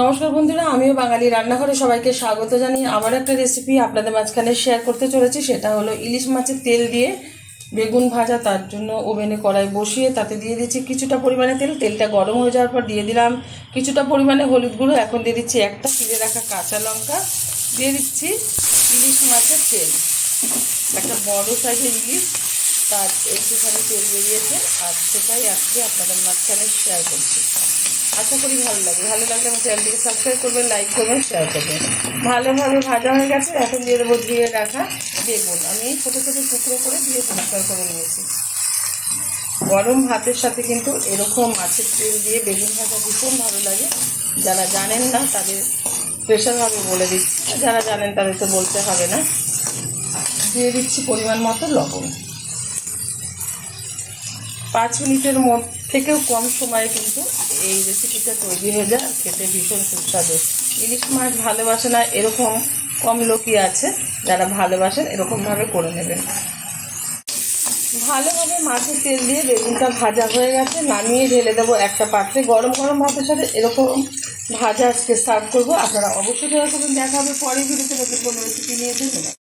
নমস্কার বন্ধুরা, আমিও বাঙালি রান্নাঘরে সবাইকে স্বাগত জানিয়ে আবার একটা রেসিপি আপনাদের মাঝখানে শেয়ার করতে চলেছি। সেটা হলো ইলিশ মাছের তেল দিয়ে বেগুন ভাজা। তার জন্য ওভেনে কড়াই বসিয়ে তাতে দিয়ে দিচ্ছি কিছুটা পরিমাণে তেল। তেলটা গরম হয়ে যাওয়ার পর দিয়ে দিলাম কিছুটা পরিমাণে হলুদ গুঁড়ো। এখন দিয়ে দিচ্ছি একটা চিড়ে রাখা কাঁচা লঙ্কা, দিয়ে দিচ্ছি ইলিশ মাছের তেল। একটা বড় সাইজের ইলিশ, তার একটুখানি তেল বেরিয়েছে, আর সেটাই আজকে আপনাদের মাঝখানে শেয়ার করছি। আশা করি ভালো লাগবে। ভালো লাগলে আমার চ্যানেলটিকে সাবস্ক্রাইব করবেন, লাইক করবেন, শেয়ার করবেন। ভালোভাবে ভাজা হয়ে গেছে। এখন দিয়ে দেবো ধুয়ে রাখা বেগুন। আমি ছোটো ছোটো টুকরো করে দিয়ে পরিষ্কার করে নিয়েছি। গরম ভাতের সাথে কিন্তু এরকম মাছের তেল দিয়ে বেগুন ভাজা ভীষণ ভালো লাগে। যারা জানেন না তাদের স্পেশালভাবে বলে দিচ্ছি, যারা জানেন তাদের তো বলতে হবে না। দিয়ে দিচ্ছি পরিমাণ মতো লবণ। 5 মিনিটের থেকেও কম সময়ে কিন্তু এই রেসিপিটা তৈরি হয়ে যায়। খেতে ভীষণ সুস্বাদু। ইলিশ মাছ ভালোবাসে না এরকম কম লোকই আছে, যারা ভালোবাসেন এরকমভাবে করে নেবেন। ভালোভাবে মাছের তেল দিয়ে বেগুনটা ভাজা হয়ে গেছে, নামিয়ে ঢেলে দেবো একটা পাত্রে। গরম গরম ভাতের সাথে এরকম ভাজা আজকে সার্ভ করবো। আপনারা অবশ্যই ট্রাই করবেন। দেখা হবে পরের ভিডিওতে নতুন কোনো রেসিপি নিয়ে। ধন্যবাদ।